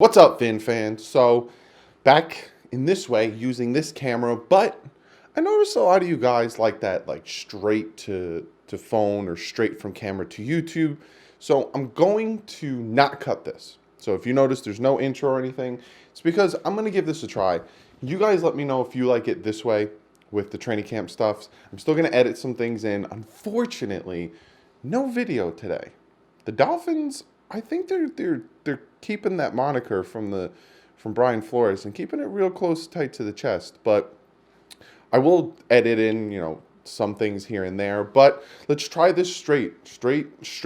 What's up, Vin fans? So, back in this way, using this camera, but I noticed a lot of you guys like that, like straight to phone or straight from camera to YouTube. So, I'm going to not cut this. So, if you notice there's no intro or anything, it's because I'm going to give this a try. You guys let me know if you like it this way with the training camp stuff. I'm still going to edit some things in. Unfortunately, no video today. The Dolphins, I think they're keeping that moniker from Brian Flores and keeping it real close, tight to the chest. But I will edit in, some things here and there. But let's try this straight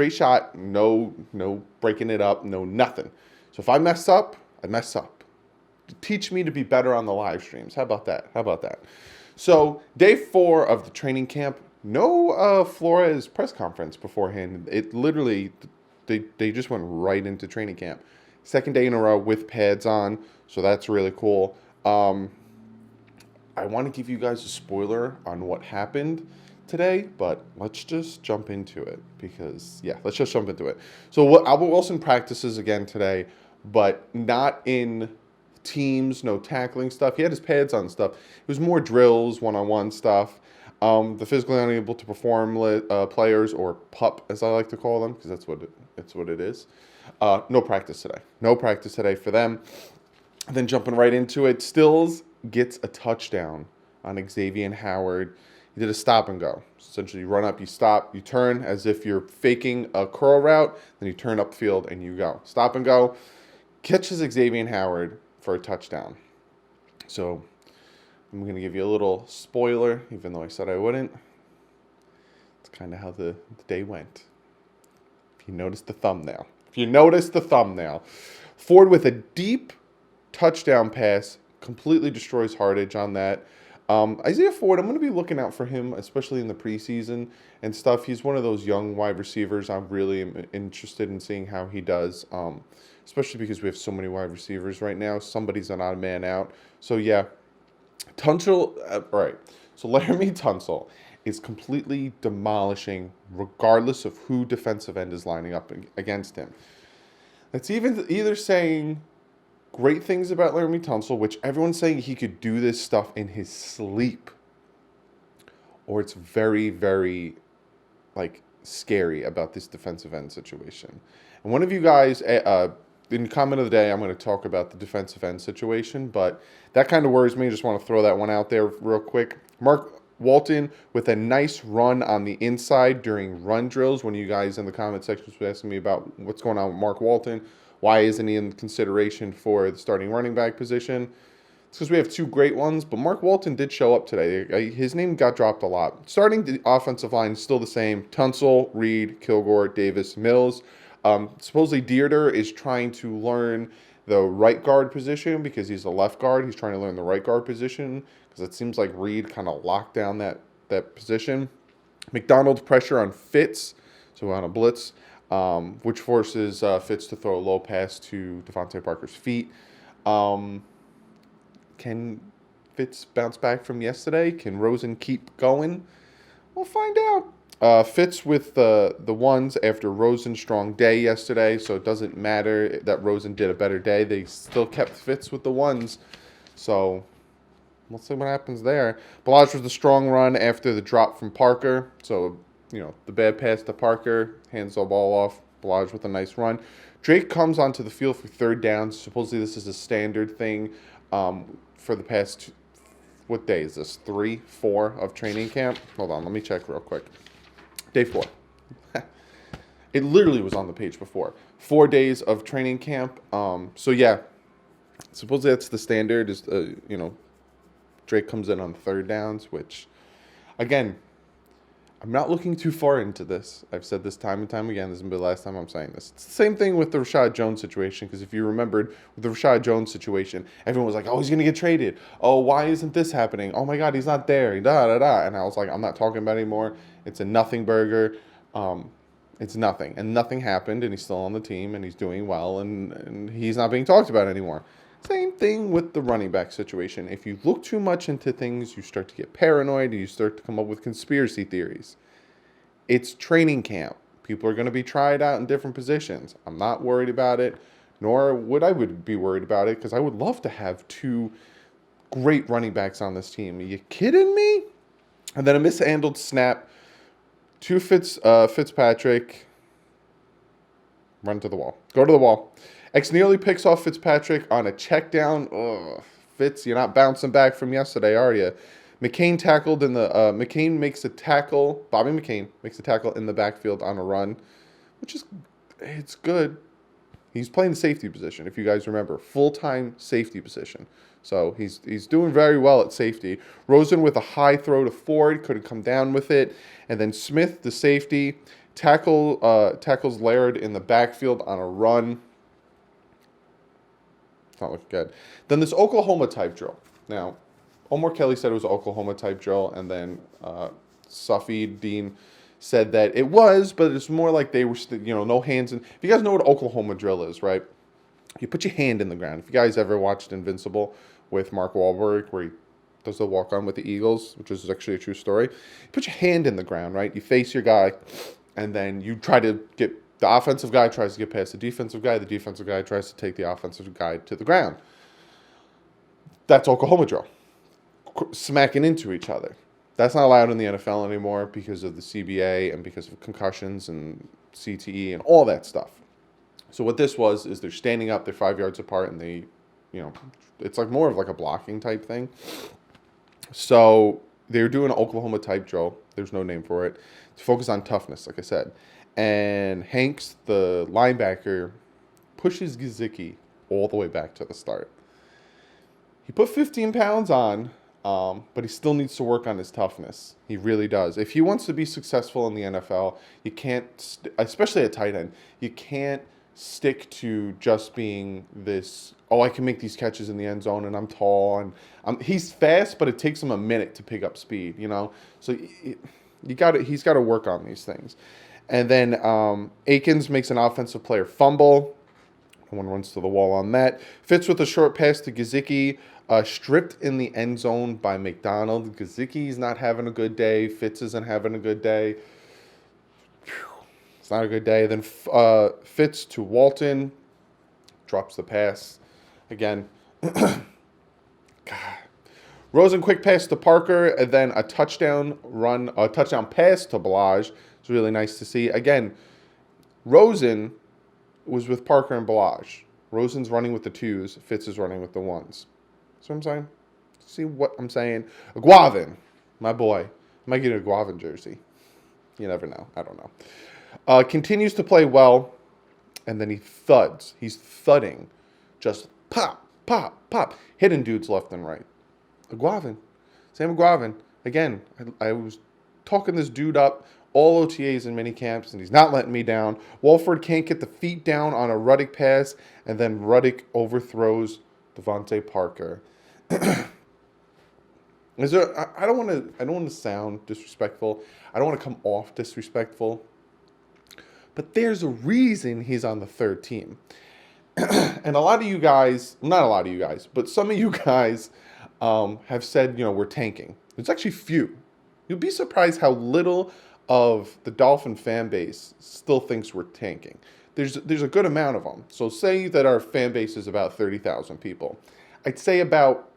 shot. No breaking it up. No nothing. So if I mess up, I mess up. Teach me to be better on the live streams. How about that? So day 4 of the training camp. No Flores press conference beforehand. It literally, they just went right into training camp. Second day in a row with pads on, so that's really cool. I want to give you guys a spoiler on what happened today, but let's just jump into it let's just jump into it. So Albert Wilson practices again today, but not in teams, no tackling stuff. He had his pads on stuff. It was more drills, one-on-one stuff. The physically unable to perform players, or PUP as I like to call them, because that's what it is. No practice today. No practice today for them. And then jumping right into it, Stills gets a touchdown on Xavier Howard. He did a stop and go. Essentially, you run up, you stop, you turn as if you're faking a curl route, then you turn upfield and you go. Stop and go. Catches Xavier Howard for a touchdown. So I'm going to give you a little spoiler, even though I said I wouldn't. It's kind of how the day went. If you notice the thumbnail. Ford with a deep touchdown pass completely destroys Hardage on that. Isaiah Ford, I'm going to be looking out for him, especially in the preseason and stuff. He's one of those young wide receivers. I'm really interested in seeing how he does, especially because we have so many wide receivers right now. Somebody's an odd man out. So, yeah. Tunsil, right. So Laramie Tunsil is completely demolishing regardless of who defensive end is lining up against him. That's either saying great things about Laramie Tunsil, which everyone's saying he could do this stuff in his sleep, or it's very, very, scary about this defensive end situation. And one of you guys, in comment of the day, I'm going to talk about the defensive end situation, but that kind of worries me. Just want to throw that one out there real quick. Mark Walton with a nice run on the inside during run drills. When you guys in the comment section were asking me about what's going on with Mark Walton, why isn't he in consideration for the starting running back position? It's because we have 2 great ones, but Mark Walton did show up today. His name got dropped a lot. Starting the offensive line is still the same. Tunsil, Reed, Kilgore, Davis, Mills. Supposedly Dierter is trying to learn the right guard position because he's a left guard. He's trying to learn the right guard position because it seems like Reed kind of locked down that position. McDonald pressure on Fitz, so on a blitz, which forces Fitz to throw a low pass to Devontae Parker's feet. Can Fitz bounce back from yesterday? Can Rosen keep going? We'll find out. Fitz with the ones after Rosen's strong day yesterday, so it doesn't matter that Rosen did a better day. They still kept Fitz with the ones, so we'll see what happens there. Balaj with the strong run after the drop from Parker, so the bad pass to Parker, hands the ball off. Balaj with a nice run. Drake comes onto the field for third downs. Supposedly this is a standard thing for the past, what day is this, 3, 4 of training camp? Hold on, let me check real quick. Day 4. It literally was on the page before. 4 days of training camp. So yeah, supposedly that's the standard. Is Drake comes in on third downs, which, again, I'm not looking too far into this. I've said this time and time again. This is going to be the last time I'm saying this. It's the same thing with the Rashad Jones situation, because if you remembered with the Rashad Jones situation, everyone was like, oh, he's going to get traded. Oh, why isn't this happening? Oh, my God, he's not there. Da-da-da. And I was like, I'm not talking about it anymore. It's a nothing burger. It's nothing. And nothing happened, and he's still on the team, and he's doing well, and he's not being talked about anymore. Same thing with the running back situation. If you look too much into things, you start to get paranoid, and you start to come up with conspiracy theories. It's training camp. People are going to be tried out in different positions. I'm not worried about it. nor would be worried about it because I would love to have two great running backs on this team. Are you kidding me? And then a mishandled snap to Fitzpatrick. Run to the wall. Go to the wall. X nearly picks off Fitzpatrick on a check down. Ugh. Fitz, you're not bouncing back from yesterday, are you? McCain makes a tackle. Bobby McCain makes a tackle in the backfield on a run, which is, it's good. He's playing the safety position, if you guys remember. Full-time safety position. So he's doing very well at safety. Rosen with a high throw to Ford, couldn't come down with it. And then Smith, the safety, tackles Laird in the backfield on a run. It's not looking good. Then this Oklahoma-type drill. Now, Omar Kelly said it was an Oklahoma-type drill, and then Safid Dean said that it was, but it's more like they were, no hands. If you guys know what Oklahoma drill is, right? You put your hand in the ground. If you guys ever watched Invincible with Mark Wahlberg, where he does the walk-on with the Eagles, which is actually a true story, you put your hand in the ground, right? You face your guy, and then you try to get, the offensive guy tries to get past the defensive guy tries to take the offensive guy to the ground. That's Oklahoma drill. Smacking into each other. That's not allowed in the NFL anymore because of the CBA and because of concussions and CTE and all that stuff. So what this was is they're standing up, they're 5 yards apart, and they, it's like more of like a blocking type thing. So they're doing an Oklahoma type drill. There's no name for it. To focus on toughness, like I said. And Hanks, the linebacker, pushes Gesicki all the way back to the start. He put 15 pounds on, but he still needs to work on his toughness. He really does. If he wants to be successful in the NFL, you can't, especially at tight end, you can't stick to just being this, I can make these catches in the end zone and I'm tall and he's fast, but it takes him a minute to pick up speed, So he's got to work on these things. And then Akins makes an offensive player fumble. No one runs to the wall on that. Fitz with a short pass to Gesicki. Stripped in the end zone by McDonald. Gesicki's not having a good day. Fitz isn't having a good day. It's not a good day. Then Fitz to Walton. Drops the pass. Again. God. Rosen quick pass to Parker. And then a touchdown pass to Balaj. It's really nice to see. Again, Rosen was with Parker and Balaj. Rosen's running with the twos. Fitz is running with the ones. See what I'm saying? See what I'm saying? Guavin, my boy. Might get a Guavin jersey. You never know. I don't know. Continues to play well, and then he thuds. He's thudding. Just pop, pop, pop. Hitting dudes left and right. Guavin. Sam Guavin. Again, I was talking this dude up all OTAs and mini camps, and he's not letting me down. Walford can't get the feet down on a Ruddick pass, and then Ruddick overthrows Devontae Parker. I don't want to sound disrespectful. I don't want to come off disrespectful. But there's a reason he's on the third team. And a lot of you guys, not a lot of you guys, but some of you guys have said, we're tanking. There's actually few. You'll be surprised how little of the Dolphin fan base still thinks we're tanking. There's a good amount of them. So say that our fan base is about 30,000 people. I'd say about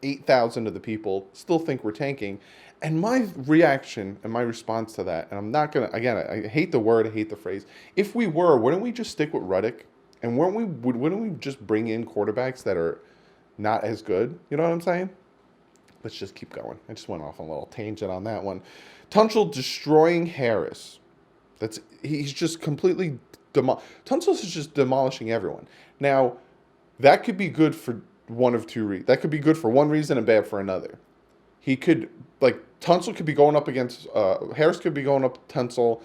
8,000 of the people still think we're tanking. And my reaction and my response to that, and I'm not going to, again, I hate the word, I hate the phrase. If we were, wouldn't we just stick with Ruddick? And wouldn't we just bring in quarterbacks that are not as good? You know what I'm saying? Let's just keep going. I just went off on a little tangent on that one. Tunchel destroying Harris. He's just completely Tunsil's is just demolishing everyone. Now, that could be good for one of two reasons. That could be good for one reason and bad for another. He could, Tunsil could be going up against, Harris could be going up Tunsil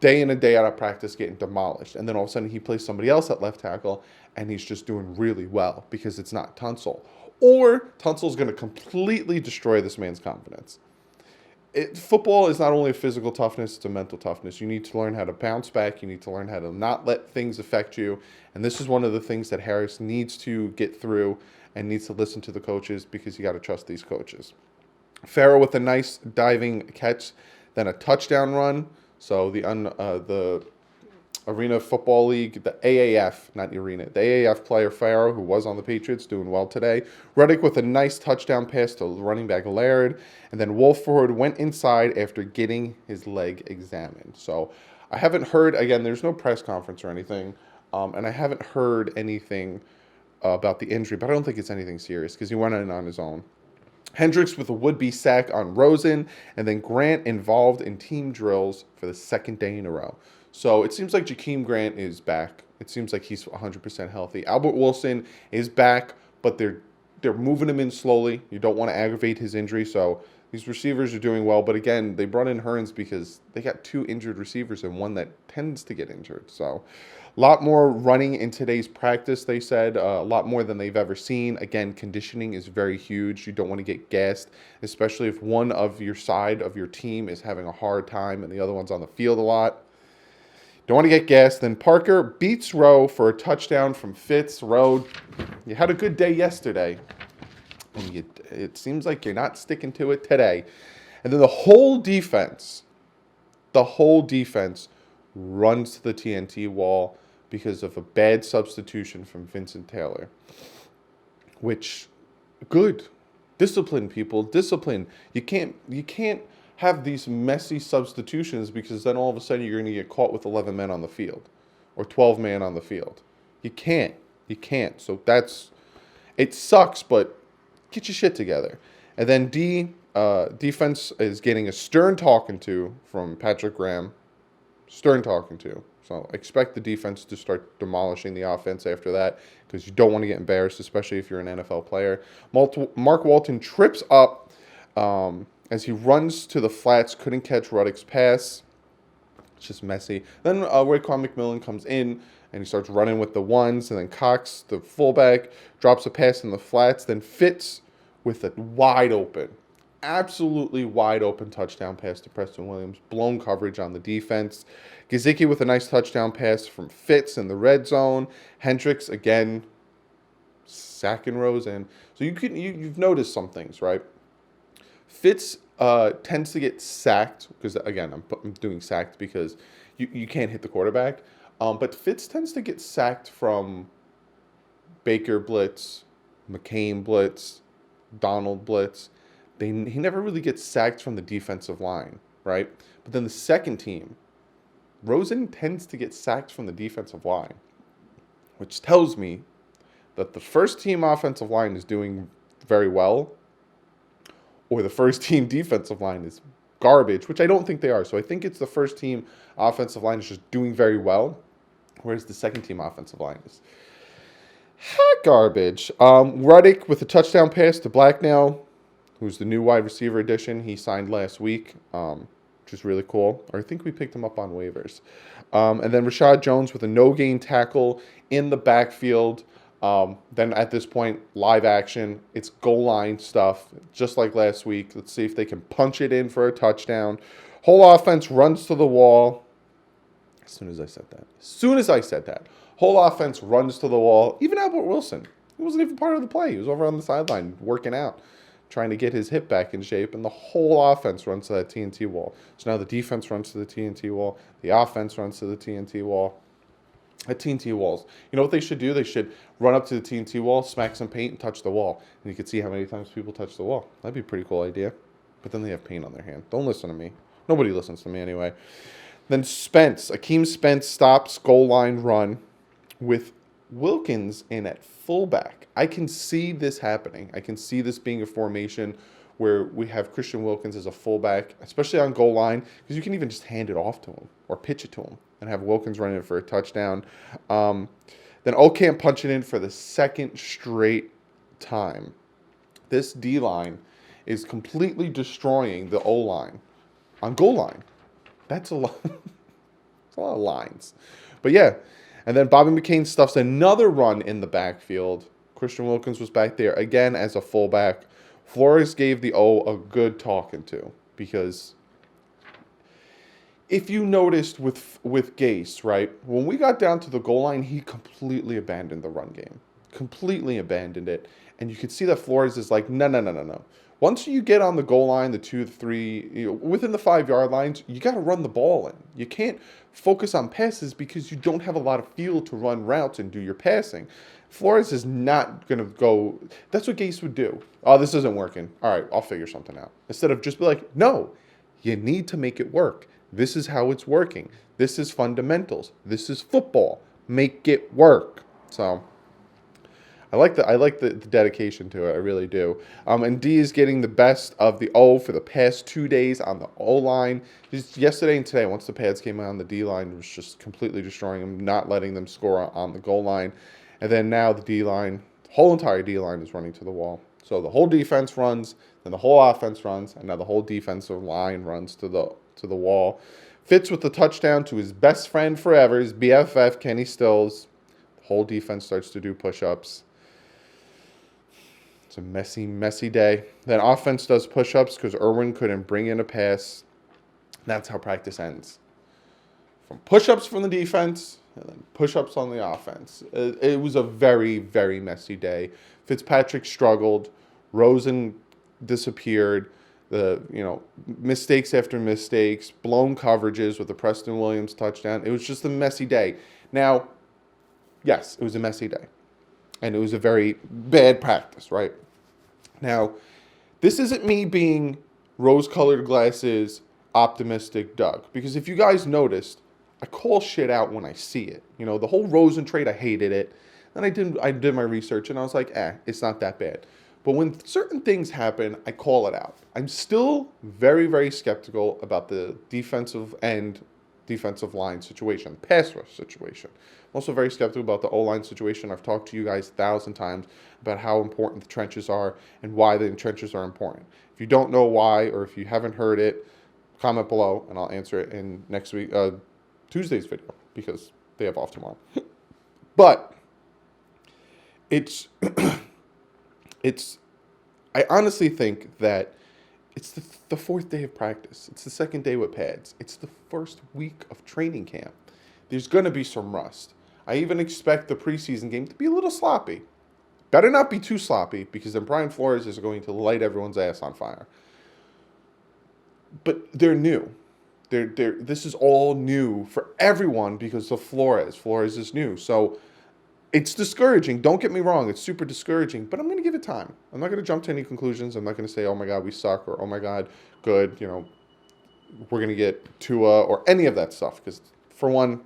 day in and day out of practice getting demolished. And then all of a sudden he plays somebody else at left tackle and he's just doing really well because it's not Tunsil. Or Tunsil's going to completely destroy this man's confidence. Football is not only a physical toughness, it's a mental toughness. You need to learn how to bounce back. You need to learn how to not let things affect you. And this is one of the things that Harris needs to get through and needs to listen to the coaches because you got to trust these coaches. Farrell with a nice diving catch, then a touchdown run. So the Arena Football League, the AAF, not the Arena, the AAF player Farrow, who was on the Patriots, doing well today. Reddick with a nice touchdown pass to running back Laird. And then Wolford went inside after getting his leg examined. So I haven't heard, again, there's no press conference or anything, and I haven't heard anything about the injury, but I don't think it's anything serious because he went in on his own. Hendricks with a would-be sack on Rosen, and then Grant involved in team drills for the second day in a row. So it seems like Jakeem Grant is back. It seems like he's 100% healthy. Albert Wilson is back, but they're moving him in slowly. You don't want to aggravate his injury, so these receivers are doing well. But again, they brought in Hearns because they got 2 injured receivers and one that tends to get injured. So a lot more running in today's practice, they said, a lot more than they've ever seen. Again, conditioning is very huge. You don't want to get gassed, especially if one of your side of your team is having a hard time and the other one's on the field a lot. Don't want to get gassed. Then Parker beats Rowe for a touchdown from Fitz. Rowe, you had a good day yesterday, and it seems like you're not sticking to it today. And then the whole defense runs to the TNT wall because of a bad substitution from Vincent Taylor. Which, good. Discipline, people. Discipline. You can't have these messy substitutions because then all of a sudden you're going to get caught with 11 men on the field or 12 men on the field. You can't. So it sucks, but get your shit together. And then defense is getting a stern talking to from Patrick Graham. Stern talking to. So expect the defense to start demolishing the offense after that because you don't want to get embarrassed, especially if you're an NFL player. Mark Walton trips up as he runs to the flats, couldn't catch Ruddick's pass. It's just messy. Then Raekwon McMillan comes in, and he starts running with the ones, and then Cox, the fullback, drops a pass in the flats, then Fitz with a absolutely wide open touchdown pass to Preston Williams. Blown coverage on the defense. Gesicki with a nice touchdown pass from Fitz in the red zone. Hendricks, again, sacking Rosen. So you've noticed some things, right? Fitz tends to get sacked because, again, I'm doing sacked because you can't hit the quarterback. But Fitz tends to get sacked from Baker blitz, McCain blitz, Donald blitz. He never really gets sacked from the defensive line, right? But then the second team, Rosen tends to get sacked from the defensive line, which tells me that the first team offensive line is doing very well, or the first team defensive line is garbage, which I don't think they are. So I think it's the first team offensive line is just doing very well, whereas the second team offensive line is hot garbage. Ruddick with a touchdown pass to Blacknell, who's the new wide receiver addition. He signed last week, which is really cool. Or I think we picked him up on waivers. And then Rashad Jones with a no-gain tackle in the backfield. Then at this point, live action. It's goal line stuff, just like last week. Let's see if they can punch it in for a touchdown. Whole offense runs to the wall. As soon as I said that. Whole offense runs to the wall. Even Albert Wilson. He wasn't even part of the play. He was over on the sideline working out, trying to get his hip back in shape, and the whole offense runs to that TNT wall. So now the defense runs to the TNT wall. The offense runs to the TNT wall. At TNT walls. You know what they should do? They should run up to the TNT wall, smack some paint, and touch the wall. And you can see how many times people touch the wall. That'd be a pretty cool idea. But then they have paint on their hand. Don't listen to me. Nobody listens to me anyway. Then Akeem Spence stops goal line run with Wilkins in at fullback. I can see this happening. I can see this being a formation where we have Christian Wilkins as a fullback, especially on goal line, because you can even just hand it off to him or pitch it to him and have Wilkins running for a touchdown. Then Ocamp punching in for the second straight time. This D-line is completely destroying the O-line on goal line. That's a lot. That's a lot of lines. But yeah, and then Bobby McCain stuffs another run in the backfield. Christian Wilkins was back there again as a fullback. Flores gave the O a good talking to because if you noticed with Gase, right, when we got down to the goal line, he completely abandoned the run game. Completely abandoned it. And you could see that Flores is like, no. Once you get on the goal line, the 2, the 3, within the 5-yard lines, you got to run the ball in. You can't focus on passes because you don't have a lot of field to run routes and do your passing. Flores is not going to go. That's what Gase would do. Oh, this isn't working. All right, I'll figure something out. Instead of just be like, no, you need to make it work. This is how it's working. This is fundamentals. This is football. Make it work. So I like the dedication to it. I really do. And D is getting the best of the O for the past 2 days on the O line. Just yesterday and today, once the pads came out on the D line, was just completely destroying them, not letting them score on the goal line. And then now the D line, the whole entire D line is running to the wall. So the whole defense runs, then the whole offense runs, and now the whole defensive line runs to the wall. Fitz with the touchdown to his best friend forever, his BFF, Kenny Stills. The whole defense starts to do push-ups. It's a messy, messy day. Then offense does push-ups because Irwin couldn't bring in a pass. That's how practice ends. From push-ups from the defense and then push-ups on the offense. It was a very, very messy day. Fitzpatrick struggled. Rosen disappeared. Mistakes after mistakes, blown coverages with the Preston Williams touchdown. It was just a messy day. Now, yes, it was a messy day. And it was a very bad practice, right? Now, this isn't me being rose-colored glasses, optimistic Doug. Because if you guys noticed, I call shit out when I see it. The whole Rosen trade, I hated it. Then I did my research, and I was like, it's not that bad. But when certain things happen, I call it out. I'm still very, very skeptical about the defensive line situation, pass rush situation. I'm also very skeptical about the O-line situation. I've talked to you guys 1,000 times about how important the trenches are and why the trenches are important. If you don't know why, or if you haven't heard it, comment below, and I'll answer it in next week, Tuesday's video, because they have off tomorrow. But I honestly think that it's the fourth day of practice. It's the second day with pads. It's the first week of training camp. There's going to be some rust. I even expect the preseason game to be a little sloppy. Better not be too sloppy, because then Brian Flores is going to light everyone's ass on fire. But they're new. This is all new for everyone because of Flores. Flores is new. So it's discouraging. Don't get me wrong. It's super discouraging. But I'm going to give it time. I'm not going to jump to any conclusions. I'm not going to say, oh, my God, we suck, or oh, my God, good. We're going to get Tua or any of that stuff. Because, for one,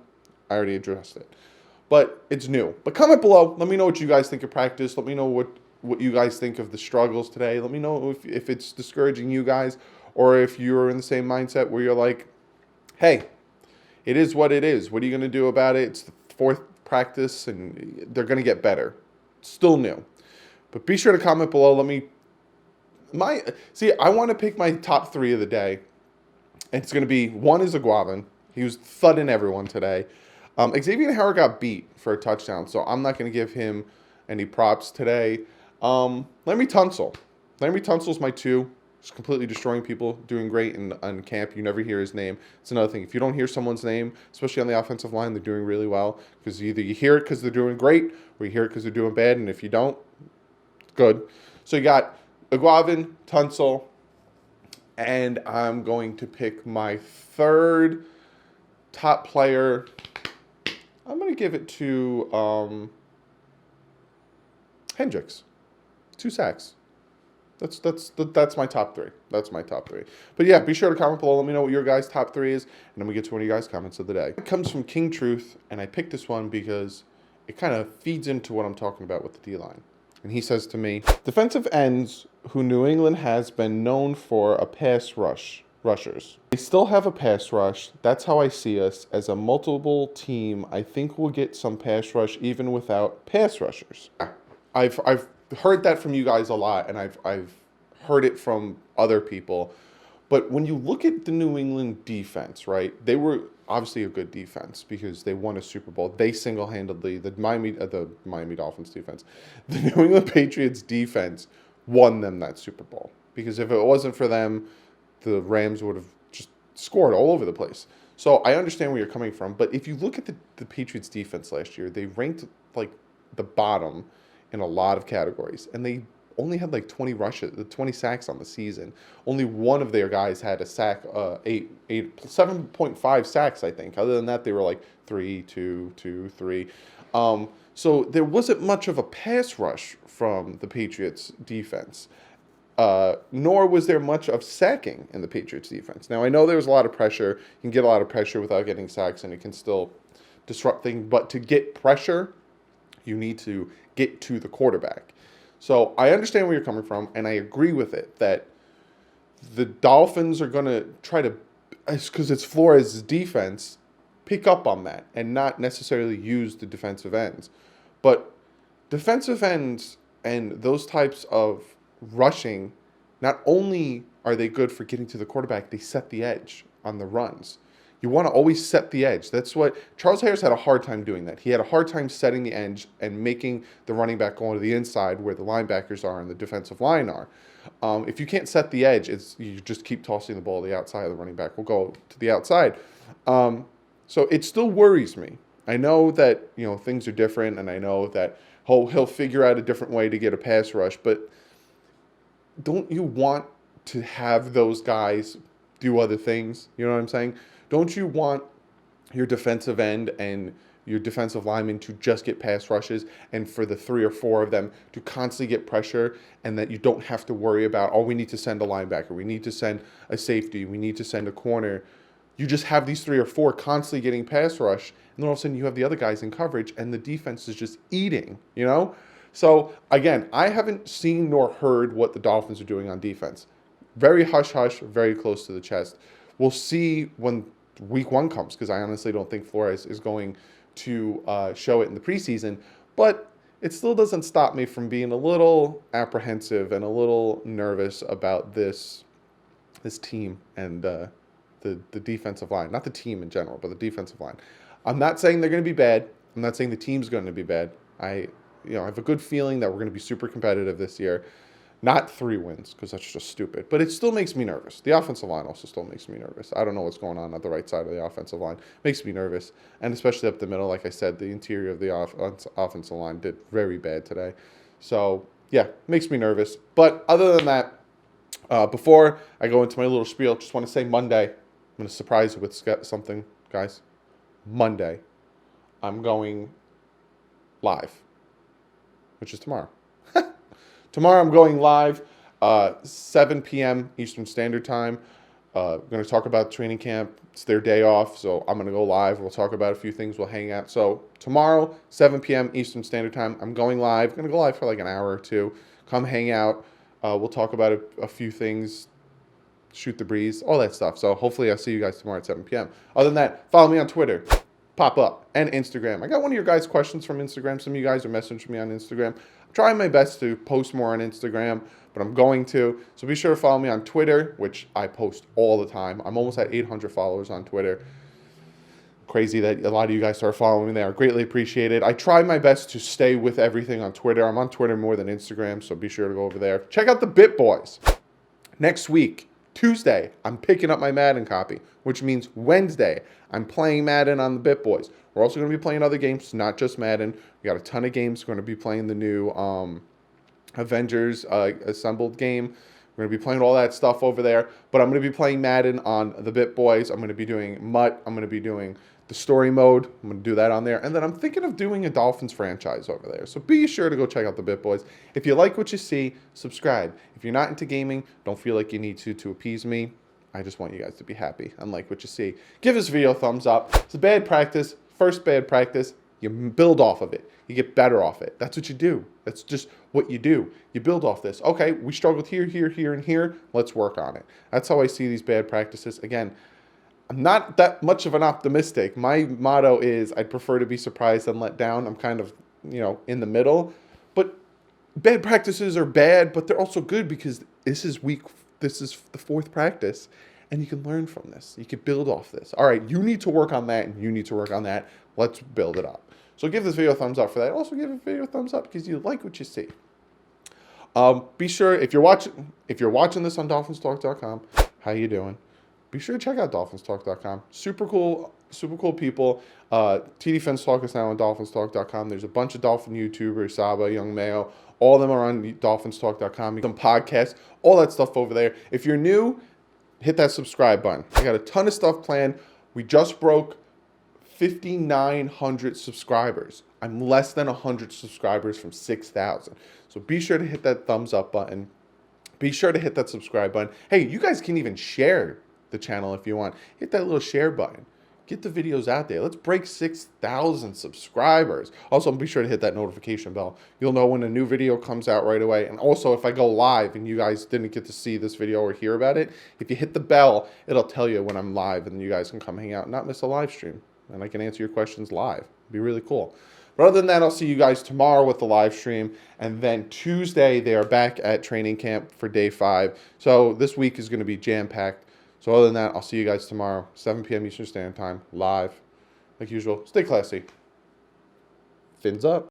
I already addressed it. But it's new. But comment below. Let me know what you guys think of practice. Let me know what you guys think of the struggles today. Let me know if it's discouraging you guys, or if you're in the same mindset where you're like, hey, it is what it is. What are you going to do about it? It's the fourth practice, and they're going to get better. Still new. But be sure to comment below. I want to pick my top 3 of the day. And it's going to be, one is Aguavin. He was thudding everyone today. Xavier Howard got beat for a touchdown, so I'm not going to give him any props today. Laremy Tunsil. Laremy Tunsil's my 2. Just completely destroying people, doing great in camp. You never hear his name. It's another thing. If you don't hear someone's name, especially on the offensive line, they're doing really well. Because either you hear it because they're doing great, or you hear it because they're doing bad. And if you don't, good. So you got Aguavin, Tunsil, and I'm going to pick my 3rd top player. I'm going to give it to Hendricks. 2 sacks. That's my top 3. That's my top 3. But yeah, be sure to comment below. Let me know what your guys' top 3 is, and then we get to one of you guys' comments of the day. It comes from King Truth, and I picked this one because it kind of feeds into what I'm talking about with the D-line. And he says to me, defensive ends who New England has been known for a pass rushers. They still have a pass rush. That's how I see us. As a multiple team, I think we'll get some pass rush even without pass rushers. I've heard that from you guys a lot, and I've heard it from other people. But when you look at the New England defense, right, they were obviously a good defense because they won a Super Bowl. They single-handedly, the Miami Dolphins defense, the New England Patriots defense won them that Super Bowl. Because if it wasn't for them, the Rams would have just scored all over the place. So I understand where you're coming from. But if you look at the Patriots defense last year, they ranked like the bottom in a lot of categories. And they only had like 20 rushes, 20 sacks on the season. Only one of their guys had a sack, 7.5 sacks, I think. Other than that, they were like 3, 2, 2, 3. So there wasn't much of a pass rush from the Patriots defense. Nor was there much of sacking in the Patriots defense. Now, I know there was a lot of pressure. You can get a lot of pressure without getting sacks, and it can still disrupt things. But to get pressure, you need to get to the quarterback. So I understand where you're coming from, and I agree with it that the Dolphins are going to try to, because it's Flores' defense, pick up on that and not necessarily use the defensive ends. But defensive ends and those types of rushing, not only are they good for getting to the quarterback, they set the edge on the runs. You want to always set the edge. That's what Charles Harris had a hard time doing that. He had a hard time setting the edge and making the running back go to the inside where the linebackers are and the defensive line are. If you can't set the edge, you just keep tossing the ball to the outside. The running back will go to the outside. So it still worries me. I know that things are different, and I know that he'll figure out a different way to get a pass rush, but don't you want to have those guys do other things? You know what I'm saying? Don't you want your defensive end and your defensive linemen to just get pass rushes and for the 3 or 4 of them to constantly get pressure, and that you don't have to worry about, we need to send a linebacker, we need to send a safety, we need to send a corner. You just have these 3 or 4 constantly getting pass rush, and then all of a sudden you have the other guys in coverage and the defense is just eating, So, again, I haven't seen nor heard what the Dolphins are doing on defense. Very hush-hush, very close to the chest. We'll see when week 1 comes, because I honestly don't think Flores is going to show it in the preseason. But it still doesn't stop me from being a little apprehensive and a little nervous about this team and the defensive line. Not the team in general, but the defensive line. I'm not saying they're going to be bad. I'm not saying the team's going to be bad. I have a good feeling that we're going to be super competitive this year. Not 3 wins, because that's just stupid. But it still makes me nervous. The offensive line also still makes me nervous. I don't know what's going on at the right side of the offensive line. Makes me nervous. And especially up the middle, like I said, the interior of the offensive line did very bad today. So, yeah, makes me nervous. But other than that, before I go into my little spiel, just want to say Monday, I'm going to surprise you with something, guys. Monday, I'm going live, which is tomorrow. Tomorrow I'm going live, 7 p.m. Eastern Standard Time. We're going to talk about training camp. It's their day off, so I'm going to go live. We'll talk about a few things. We'll hang out. So tomorrow, 7 p.m. Eastern Standard Time, I'm going live. I'm going to go live for like an hour or 2. Come hang out. We'll talk about a few things, shoot the breeze, all that stuff. So hopefully I'll see you guys tomorrow at 7 p.m. Other than that, follow me on Twitter, Pop Up, and Instagram. I got one of your guys' questions from Instagram. Some of you guys are messaging me on Instagram. I'm trying my best to post more on Instagram, but I'm going to. So be sure to follow me on Twitter, which I post all the time. I'm almost at 800 followers on Twitter. Crazy that a lot of you guys start following me there. I greatly appreciate it. I try my best to stay with everything on Twitter. I'm on Twitter more than Instagram, so be sure to go over there. Check out the Bit Boys. Next week, Tuesday, I'm picking up my Madden copy, which means Wednesday, I'm playing Madden on the Bit Boys. We're also going to be playing other games, not just Madden. We got a ton of games. We're going to be playing the new Avengers Assembled game. We're going to be playing all that stuff over there. But I'm going to be playing Madden on the Bit Boys. I'm going to be doing Mutt. I'm going to be doing the story mode. I'm going to do that on there. And then I'm thinking of doing a Dolphins franchise over there. So be sure to go check out the Bit Boys. If you like what you see, subscribe. If you're not into gaming, don't feel like you need to appease me. I just want you guys to be happy and like what you see. Give this video a thumbs up. It's a bad practice. First bad practice. You build off of it. You get better off it. That's what you do. That's just what you do. You build off this. Okay, we struggled here, and here. Let's work on it. That's how I see these bad practices. Again, I'm not that much of an optimistic. My motto is I'd prefer to be surprised than let down. I'm kind of, in the middle. But bad practices are bad, but they're also good because this is the 4th practice. And you can learn from this. You can build off this. All right, you need to work on that, and you need to work on that. Let's build it up. So give this video a thumbs up for that. Also give this video a thumbs up because you like what you see. Be sure, if you're watching this on DolphinsTalk.com, how you doing? Be sure to check out DolphinsTalk.com. Super cool super cool people. TD Fence Talk is now on DolphinsTalk.com. There's a bunch of Dolphin YouTubers, Saba, Young Mayo. All of them are on DolphinsTalk.com. You can podcast, all that stuff over there. If you're new, hit that subscribe button. I got a ton of stuff planned. We just broke 5,900 subscribers. I'm less than 100 subscribers from 6,000. So be sure to hit that thumbs up button. Be sure to hit that subscribe button. Hey, you guys can even share the channel if you want. Hit that little share button. Get the videos out there. Let's break 6,000 subscribers. Also, be sure to hit that notification bell. You'll know when a new video comes out right away. And also, if I go live and you guys didn't get to see this video or hear about it, if you hit the bell, it'll tell you when I'm live, and you guys can come hang out and not miss a live stream. And I can answer your questions live. It'd be really cool. But other than that, I'll see you guys tomorrow with the live stream. And then Tuesday, they are back at training camp for day 5. So this week is going to be jam-packed. So other than that, I'll see you guys tomorrow, 7 p.m. Eastern Standard Time, live. Like usual, stay classy. Fins up.